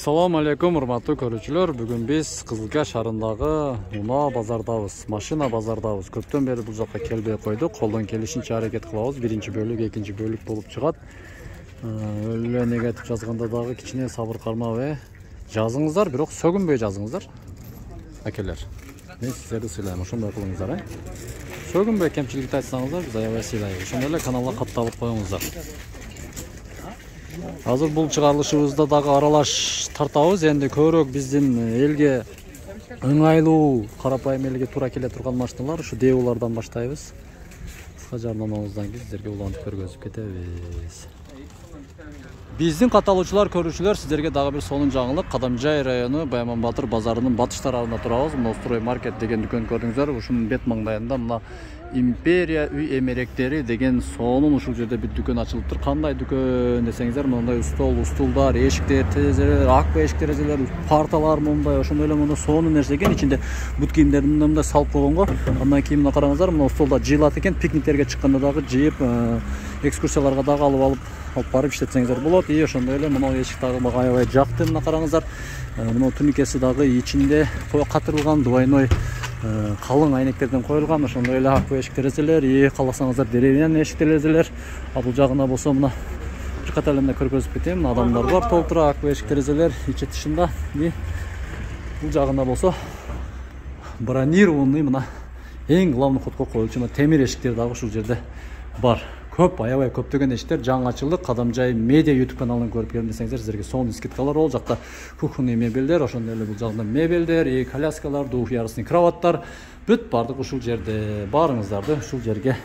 Assalamu alaikum урматтуу көрүүчүлөр. Бүгүн биз Кызылка шаарындагы Уна базардабыз, машина базардабыз. Көптөн бери бул жакка келбей койдук. Колдон келишинче аракет кылабыз. Биринчи бөлүк, экинчи бөлүк болуп чыгат. Өлө негатив жазганда дагы кичине сабыр кармабай жазыңыздар, бирок сөгүнбөй жазыңыздар. Акелер. Мен сиздерди сыйлайм, ошондой кылыңыздар, Сөгүнбөй кемчиликти айтсаңыздар, биз аябай сыйлайбыз. Ошондой эле каналга катталып коюңуздар. Азыр бул чыгарылышыбызда дагы аралаш тартабыз. Энди көбүрөөк биздин элге ыңгайлуу, карапайым элге туура келе турган машиналар ушу Девулардан баштайбыз. Кыска жарнамабыздан кийин сиздерге улантып көргөзүп кетебиз. Биздин катталуучулар, көрүүчүлөр, сиздерге дагы бир сонун жаңылык. Кадамжай району Байман Батыр базарынын батыш тарабында турабыз. Мына Строй маркет деген дүкөн көрдүңүздөр. Ушунун бет маңдайында мына Империя үй эмеректери деген сонун ушул жерде бир дүкөн ачылыптыр. Кандай дүкөн десеңиздер, мындай устулдар, эшиктер, терезелер, акба эшик терезелер, парталар мындай, ошондой эле мына сонун нерсе экен. Ичинде бут кийимдерди мындай салып койгонго. Андан кийин мына караңыздар, мына устулда жыйлат экен. Пикниктерге чыкканда дагы жыйып, экскурсияларга дагы алып барып иштетсеңиздер болот. И ошондой эле мына эшик дагы мага аябай жакты. Мына караңыздар, мына туникеси дагы ичинде катырылган двойной калың айнектерден коюлган. Ошондой эле акба эшик терезелер, кааласаңыздар деревянный эшик терезелер. Бул жагына болсо мына бир ката эле көргөзүп кетем. Мына адамдар бар, толтура акба эшик терезелер ичи тышында. Бул жагына болсо бронированный мына эң главный ходко коюлчу темир эшиктер дагы ушул жерде бар. Көп, аябай көптөгөн эшиктер жаңы ачылды. Кадамжай медиа YouTube каналын көрүп келем десеңиздер, сиздерге сонун скидкалар ол жакта кухонный мебелдер, ошондой эле бул жагында мебелдер, коляскалар, двухъярусный кроваттар бүт бардык ушул жерде. Барыңыздарды ушул жерге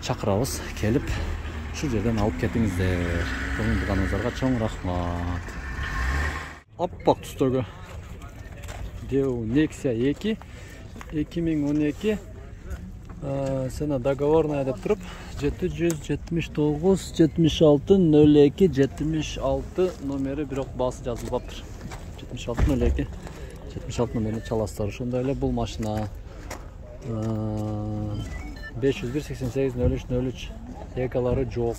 чакырабыз, келип ушул жерден алып кетиңиздер. Коомдуганыңыздарга чоң рахмат. Аппак түстөгү Deo Nexia 2 2012 сена договорная деп туруп 779 76 02 76 номери, бирок баасы жазылбаптыр. 76 02 76 номерини чаласыздар. Ошондой эле бул машина 501 88 03 03 экалары жок,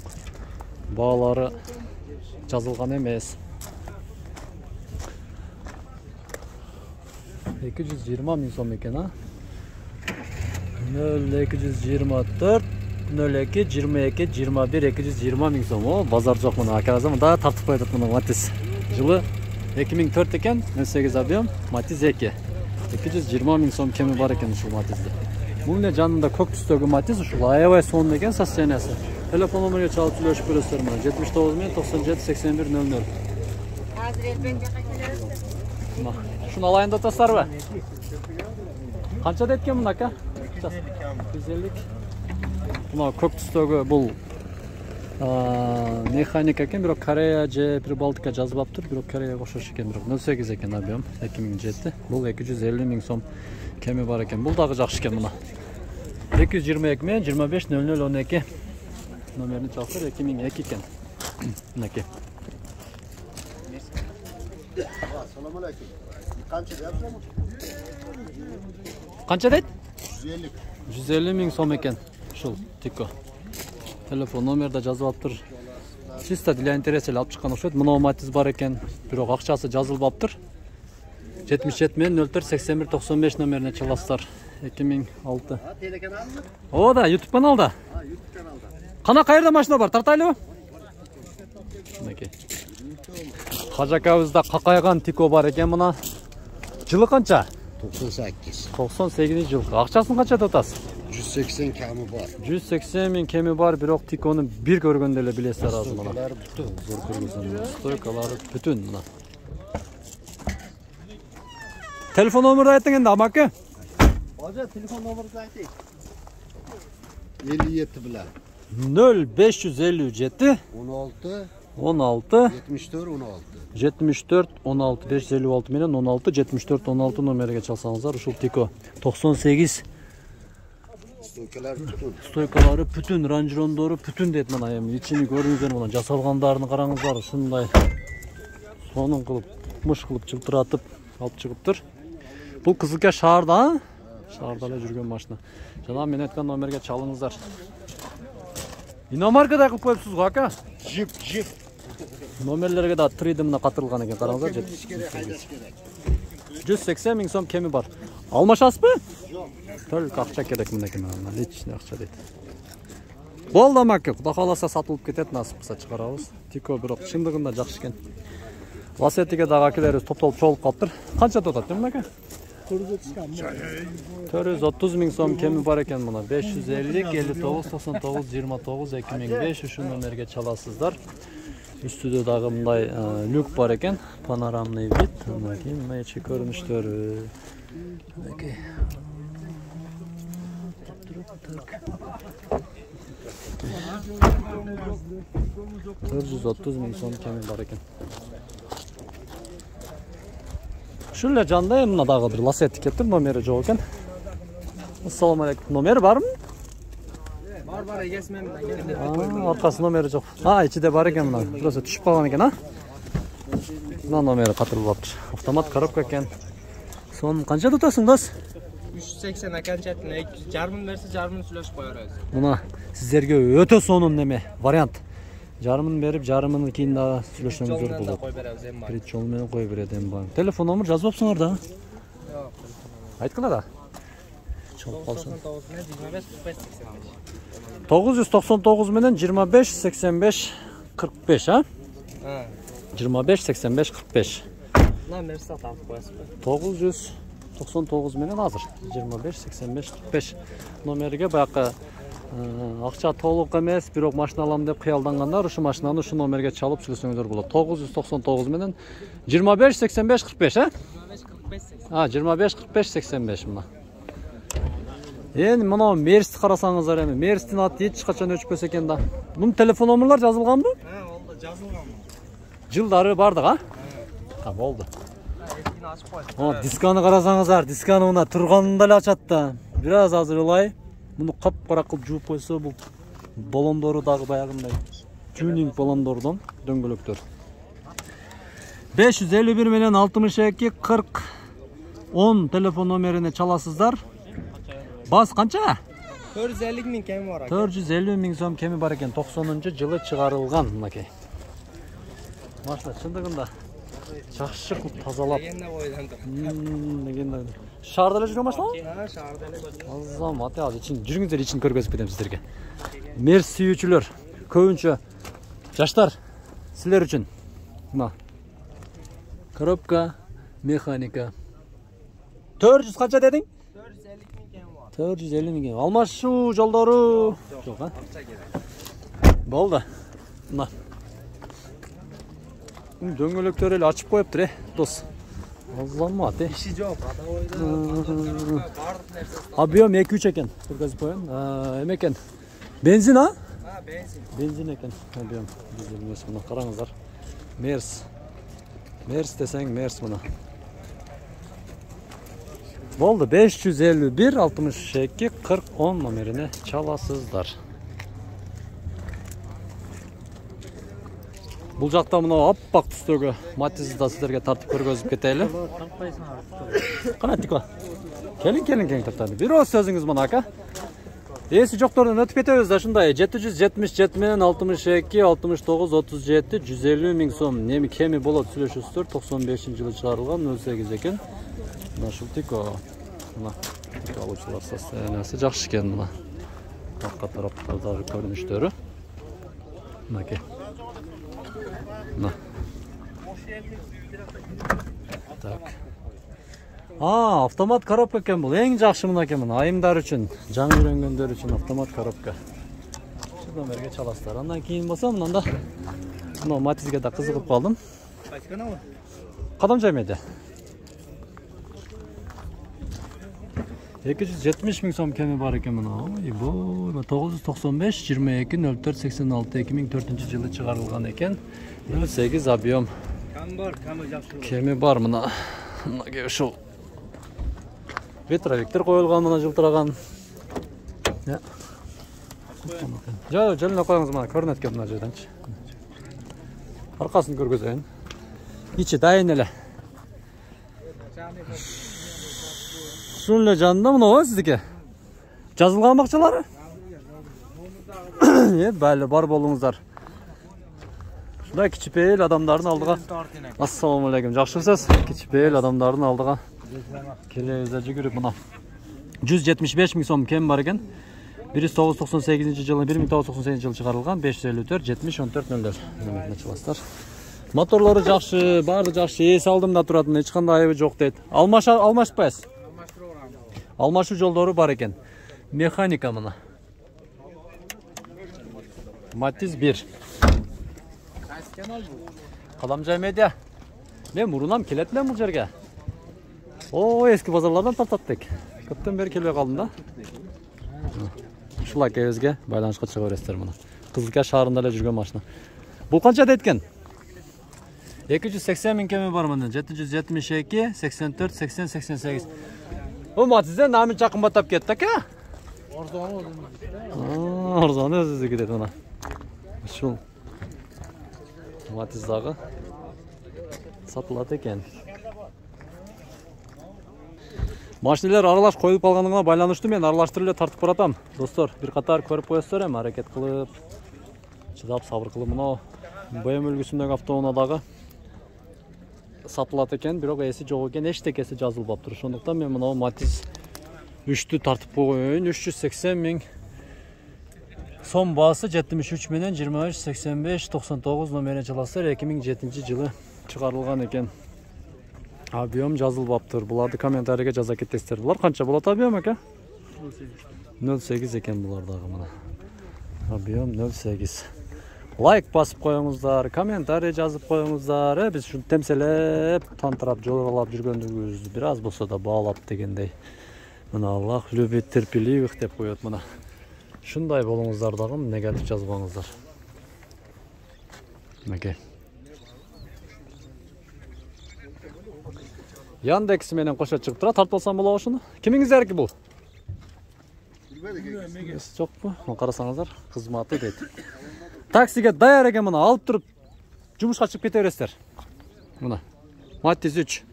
баалары жазылган эмес. 220 миң сом экен, 0224 02 22 21 220 миң сом. Базар жок мына аказым да тартып коюп мына Матиз. Жылы 2004 экен, 18 объем, Матиз 2. 220 миң сом кеми бар экен ушул Матизде. Бул эле жанында көк түстөгү Матиз, ушул аябай сонун экен состояниясы. Телефон номерге чалып сүйлөшүп көрөсүздөр мына 79 97 81 00. Азыр элбен жака келесиздер. Шуну алайын деп атасыздарбы? Канча дейт экен мына ака? 150. Мына көк түстөгү бул механика экен, бирок Корея же Прибалтика жазбаптыр, бирок Кореяга окшош экен, бирок 08 экен объем, 2007. Бул 250 миң сом кеми бар экен. Бул дагы жакшы экен мына. 222 менен 25 0012 номерини чалсыр, 2002 экен. Мынакей. Assalamu alaykum. Канча дейт? 150 миң сом экен ушул Тико. Телефон номерде жазып алыптыр. Чисто для интереса алып чыккан окшойт. Мына Матиз бар экен, бирок акчасы жазылбаптыр. 77 менен 04 81 95 номерине чаласыздар. 2006. О да, YouTube каналда. YouTube каналда. Кана кайерде машина бар? Тартайлыбы? Мынакей. Хажакабызда какайган Тико бар экен мына. Жылы канча? 98. 98 жыл. Акчасын канча деп атасыз? 180 кеми бар. 180 миң кеми бар, бирок Тикону бир көргөндө эле билесиздер азыр мына. Стойкалары бүтүн, зор көргөзгөн. Стойкалары бүтүн мына. Телефон номерди айтың энди, амака. Ажа, телефон номерди айтайын. 57 билан. 0557 16 16 74 16 74 16 556 менен 16 74 16 номерге чалсаңыздар ушул Тико 98 стойкалары бүтүн, ранжирондору бүтүн дейт. Мына эми ичини көрүңүздөр, мына жасалгандарын караңыздар, ушундай сонун кылып, мыш кылып жылтыратып алып чыгыптыр. Бул Кызылка шаарда эле жүргөн машина. Жана мен айткан номерге чалыңыздар. Иномаркада кылып коюпсуз го ака? Жип. Номерлерге да 3D мына катырылган экен, караңыздар. 180 миң сом кеми бар. Алмашасызбы? Жок. Только акча керек мынакей, личный акча дейт. Болды амаке, Кудай кааласа сатылып кетет, насып кылса чыгарабыз. Тико бирок чындыгында жакшы экен. Ласетиге дагы акелерибиз топтолуп чогулуп калыптыр. Канча тотат, мынакей? 430 миң сом кеми бар экен мына. 550 59 99 29 2005 ушул номерге чаласыздар. Üstüde dagы мындай люк бар экен, панорамный вид, мынакей мынайча көрүнүштөрү. Мынакей. 430 миң сом кеми бар экен. Ушул эле жанда мына дагы бир ласет кетти, номери жок экен. Ассаламу алейкум. Номери барбы? Бар, эгесимен келгенде койдум. Аркасы номери жок. Ичиде бар экен мына. Просто түшүп калган экен, Мына номери катырылыптыр. Автомат коробка экен. Сон канча тутасың, дос? 380 окончательно, жарымын берсе жарымын сүйлөшүп коербиз. Мына сиздерге өтө сонун неме, вариант. Жарымын берип, жарымын кийин дагы сүйлөшсөңүздөр болот. Кой беребиз эми бар. Биринчи жол менен кой берет эми бар. Телефон номер жазбапсыңар да? Жок. Айткыла да. 999 менен 25 85 999 менен 25 85 45, 25 85 45. Номер сатып коесузбу? 999 менен азыр 25 85 45 номерге баягы акча толук эмес, бирок машина алам деп кыялдангандар ушу машинаны ушу номерге чалып сүйлөсөңүздөр болот. 999 менен 25 85 45, 25 45 85 мына. Эми мына Мерсти карасаңыздар эми. Мерстин аты эч качан өчпөс экен да. Бунун телефон номерлор жазылганбы? Болду, жазылган. Жылдары бардык, болду. Эскини ачып коесуз. Дисканы карасаңыздар, дисканы мына турганында эле ачат да. Бир аз азыр ылай. Муну кап-кара кылып жууп койсо, бул балондору дагы баягындай. Тюнинг балондордон дөңгөлөктөр. 551 менен 62 40 10 телефон номерине чаласыздар. Бас канча? 450 миң кеми бар. 450 миң сом кеми бар экен. 90-жылы чыгарылган мынакей. Машина чындыгында жакшы кылып тазалап. Дегенде ойлондук. Дегенде. Шаарда эле жүргөн машина? Шаарда эле көрдүм. Азамат, ичин жүрүңүздөр, ичин көргөзүп кетем сиздерге. Мерс сүйүүчүлөр, көбүнчө жаштар силер үчүн. Мына. Коробка, механика. 400 канча дедиң? 450 миң. Алмашуу жолдору жок, Болду. Мына. Дөңгөлөктөр эле ачып коюптур, дос. Азамат, Иши жок, ада ойдо. Бардык нерсе. Объем 2-3 экен. Көргөзүп коеюн. Эме экен. Бензин, Бензин. Бензин экен. Объем. Дизель эмес, мына караңыздар. Мерс. Мерс десең, Мерс мына. Болду, 551 62 40 10 номерине чаласыздар. Бул жакта мына аппак түстөгү Матизди да сиздерге тартып көргөзүп кетели. Канатико. Келин таптады. Бир оз сөзүңүз мына ака. Эси жоктордон өтүп кетебиз да ушундай 777 менен 62 69 37 150 миң сом неми кеми болот сүйлөшөсүздөр. 95-жылы чыгарылган 08 экен. Мына ушул тико. Мына алуучулар состояниясы жакшы экен мына. Арка тараптардагы көрүнүштөрү. Мынакей. Мына. Так. Автомат коробка экен бул. Эң жакшы мынакей мына айымдар үчүн, жаңы үйрөнгөндөр үчүн автомат коробка. Ушул номерге чаласыздар. Андан кийин болсо мында мына Матизге да кызыгып калдым. Кадам жаймайды. 270 миң сом кеми бар экен мына. Бул 995 22 04 86 2004-жылы чыгарылган экен. 08 объем. Кеми бар мына. Мына ушул ветровиктер коюлган мына жылтыраган. Жолуна коюңуз мына көрүнөт экен мына жерденчи. Аркасын көргөзөйүн. Ичи дайын эле. Ушул эле жанында мына сиздики. Жазылган бакчалары? Бәле бар болуңуздар. Ушундай кичипейил адамдардын алдыга. Ассаламу алейкум. Жакшысыз? Кичипейил адамдардын алдыга келебиз жүгүрүп мына 175 миң сом кем бар экен. 1998 жылы 1998 жылы чыгарылган 554 70 14 00 номерine çalaslar. Motorları жакшы, баары жакшы, эс алдымда туратын, эч кандай айыбы жок дейт. Алмашпайсыз? Алмашуу жолдору бар экен. Механика мына. Matiz 1. Kalamcay Medya. Men murunam keletmen bu жерге. O eski pazarlardan tartattık. Köpten beri kelbey kaldım da. Ушул акебизге байланышка чыга бересиздер мына. Кызылка шаарында эле жүргөн машина. Бул канча дейт 280 миң кеми бар мына. 772, 84, 80, 88. Bu Matiz'den namı çakınbatap kettik ya. Arzanı özüzü gidelim ona. Şul Matiz dağı satılады eкен. Машиналар аралаш коюлуп калганына байланыштуу мен аралаштырып эле тартып баратам. Достор, бир катар көрүп коесуздар эми, аракет кылып, чыдап, сабыр кылып мына БМ үлгүсүндөгү автоунаадагы сатылат экен, бирок эси жок экен, эчтекеси жазылбаптыр. Ошондуктан мен мына Matiz 3'tü тартып коюн. 380 миң сом баасы 73 менен 23 85 99 номерине çalaslar 2007 жылы чыгарылган экен. Объем жазылбаптыр. Буларды комментарийге жаза кетесиздер. Булар канча болот объем эке? 08 экен булардагы мына. Объем 08. Лайк басып коюңуздар, комментарий жазып коюңуздар. Биз ушуну темселеп, тантырап, жолуралап жүргөндүгүбүздү бир аз болсо да баалап дегендей. Мына Аллах любит терпеливых деп коет мына. Шундай болуңуздар дагы негатив жазбаңыздар. Меке. Яндекс менен кошо чыгып турат, тартып алсам болобу ушуну? Кимиңиздерки бул? Жокпу? Карасаңыздар, кызматы дейт. Таксиге даяр экен мына, алып туруп жумушка чыгып кете бересиздер. Мына. Matiz 3.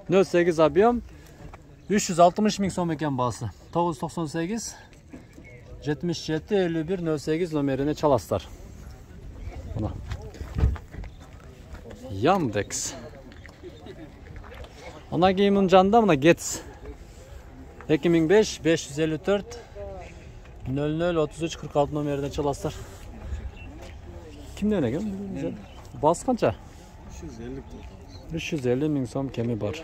08 объем 360 миң сом экен баасы. 998 77 51 08 номерине çalaslar. Мына. Яндекс. Ana giyimin canında mı Gets 2005 554 00 33 46 numarada çalaslar. Kimden egen? Bas kança? 350 ming so'm kemi var.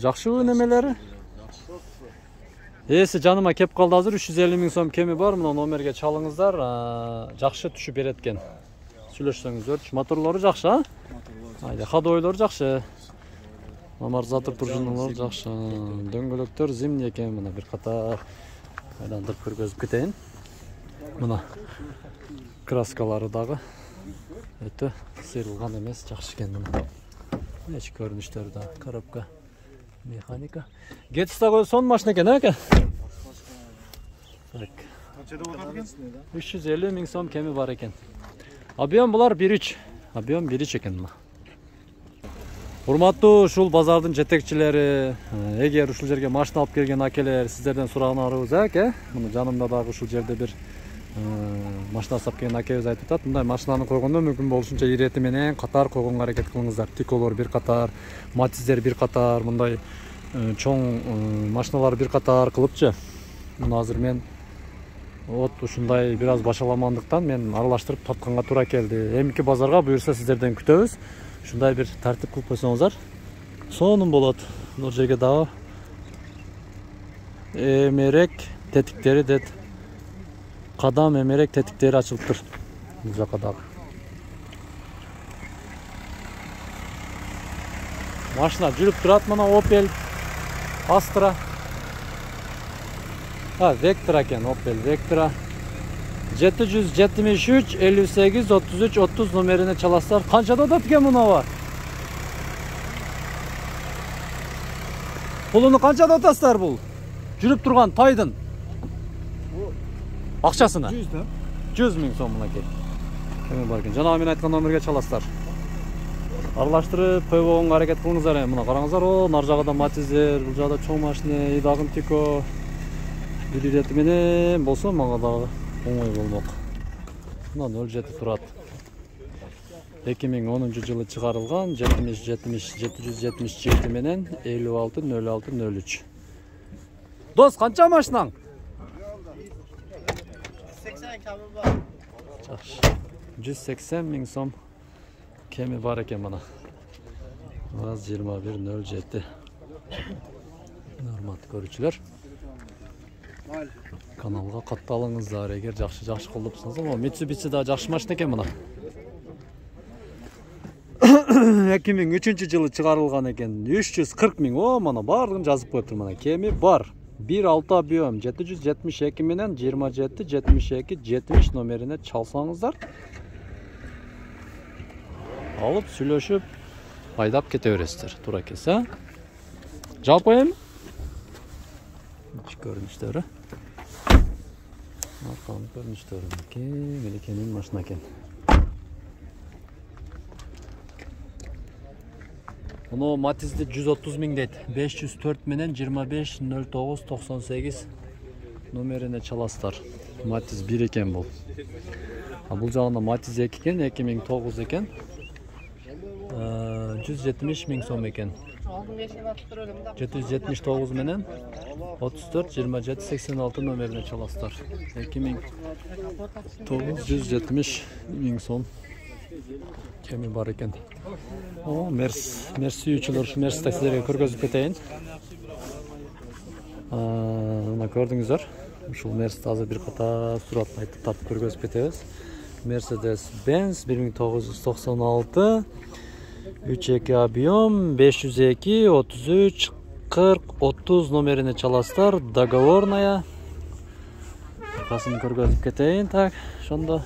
Жақшы önlemeleri? Esi canıma kep kaldı hazır 350 ming so'm kemi var. Mına номерге çalыңızдар. Жақшы түшүп береткен. Сүйлөшсөңүздөр. Моторлору жақшы, ha? Haydi, ходойлор жақшы. Амортизатор пружиналары жақшы. Дөңгөлөктөр зимний экен, мына бир катар айландырып көргөзүп кетейин. Мына краскалары дагы өтө сыйрылган эмес, жакшы экен мына. Эч көрүнүштөрү да, коробка, механика. Гетстагы сон машина экен, эке? Так. Канчада болот экен? 350 миң сом кеми бар экен. Объем булар 1.3. Объем 1.3 экен мына. Урматтуу ушул базардын жетекчилери, эгер ушул жерге машина алып келген акелер, сиздерден сураганарыбыз эке. Муну жанымда дагы ушул жерде бир машина сап келген акебиз айтып атат. Мындай машинаны койгондо мүмкүн болушунча ирети менен катар койгонго аракет кылыңыздар. Тиколор бир катар, Матиздер бир катар, мындай чоң машиналар бир катар кылыпчы. Муну азыр мен ушундай бир аз башаламандыктан мен аралаштырып тартканга туура келди. Эмки базарга буюрса сиздерден күтөбүз. Ушундай бир тартип кылып койсоңуздар, сонун болот. Бул жерге дагы эмерек тетиктери дет. Кадам эмерек тетиктери ачылыптыр. Бул жака дагы. Машина жүрүп турат, мына Opel Astra. Vectra eкен, Opel Vectra. 773 58 33 30 номерine çalaslar. Kançada da eкен muna Pulunu kançada ataslar bul? Жүрүп турган тайдын. Акчасына? 100 да. 100 миң сомуна кел. Кеме бар экен. Жана мен айткан номерге çalaslar. Аралаштырып койгонго аракет кылыңыздар. Мына караңыздар, о, нар жагында Матиздер, бул жагда чоң машина, идагын Тико. Бир ирети менен болсо мага дагы оңой болмок. 07 турат. 2010 жылы чыгарылган 777 менен 560603. Дос, канча машинаң? 80 kami var. Жакшы. 180 миң сом кеми бар экен мына. ВАЗ 2107. Урматтуу көрүүчүлөр. Каналга катталыңыздар эгер жакшы колдоп турсаңыздар. Mitsubishi да жакшы машина экен мына. 2003 жылы чыгарылган экен. 340 миң. О, мына барлыгын жазып коюптур мына. Кеми бар. 1.6 объем 772 менен 27-72-70 номерине чалсаңыздар. Алып сүйлөшүп айдап кете бересиздер. Туура келсе. Жалпы эми көрүнүштөрү. Арканын көрүнүштөрү кеңилекенин машина экен. Bunu Matiz'de 130 миң дейт. 504 менен 250998 номерine çalastar. Matiz 1 eкен бұл. Бұл жағында Matiz 2 eкен, 2009 eкен. 170 миң сом eкен. 779 менен 34 27 86 номерine çalastar. 2009 170 миң сом. Kemi бар eкен. O, Mersi üçülür, Mersi taksilerге көргөзүп кетейин. Мына көрдүңүздөр. Ушул Mersi азыр бир ката сурат айтып тартып көргөзүп кетебиз. Mercedes-Benz 1996 3.2 объем 502 33 40 30 номерине çalastar. Договорная. Касын көргөзүп кетейин. Так, ошондо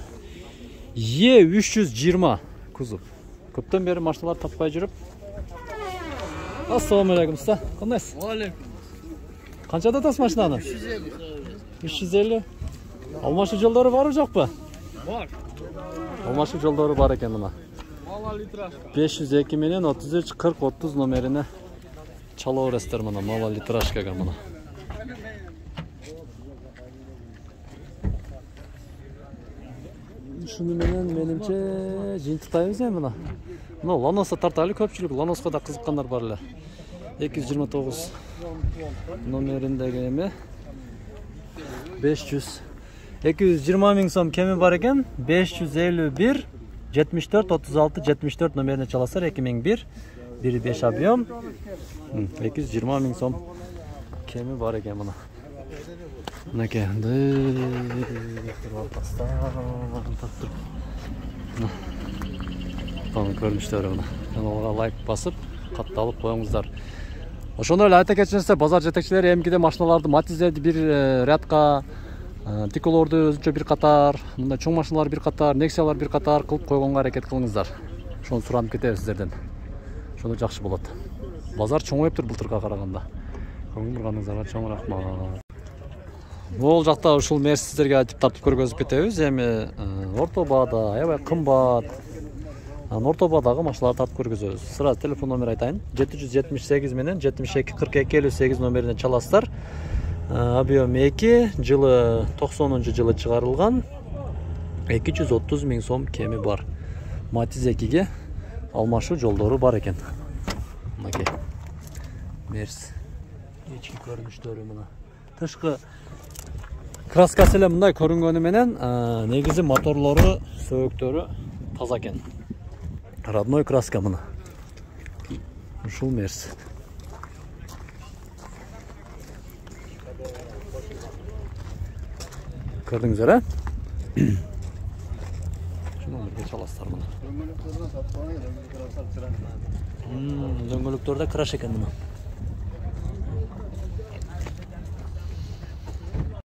E320 кузов. Көптөн бери машиналар таппай жүрүп. Ассаламу алейкум уста. Кандайсыз? Алейкум. Канчада атасыз машинаны? 350. Алмашы жолдору барбы жокпу? Бар. Алмашы жолдору бар экен мына. Мала литрашка. 502 менен 33 40 30 номерине чала бересиздер мына мала литрашкага мына. Шуну менен менимче жыйынтыктайбыз мына. Мына Ланоска тарталы көпчүлүк Ланоска да кызыккандар бар эле. 229 номериндеги эме 220 миң сом кеми бар экен. 551 74 36 74 номерине çalasar 2001 1.5 объем 220 миң сом кеми бар экен мына. Мынакей көрүнүштөрү мына. Каналга лайк басып, катталып коюңуздар. Ошондой эле айта кетчүңүздөр, базар жетекчилери эмкиде машиналарды Матиздерди бир рядка, Тиколорду өзүнчө бир катар, мындай чоң машиналар бир катар, Нексиялар бир катар кылып койгонго аракет кылыңыздар. Ошону суранып кетебиз сиздерден. Ошондо жакшы болот. Базар чоңоюптур былтырга караганда. Көңүл бурганыңыздарга чоң рахмат. Бул жакта ушул Мерси сиздерге айтып тартып көргөзүп кетебиз. Эми орто баада, аябай кымбат. Орто баадагы машиналарды тартып көргөзөбүз. Сразу телефон номер айтайын. 778 менен 72 42 58 номерине çalastar. Объем 2, жылы 90-жылы чыгарылган. 230 миң сом кеми бар. Матиз 2ге алмашуу жолдору бар экен. Мынакей. Мерси. Ички көрүнүштөрү мына. Тышкы краскасы эле мындай көрүнгөнү менен, негизи моторлору, сөөктөрү таза экен. Родной краска мына. Ушул Мерси. Көрдүңүздөр, а? Шуну бирге çalastar мына. Дөңгөлөктөрдө краш экен мына.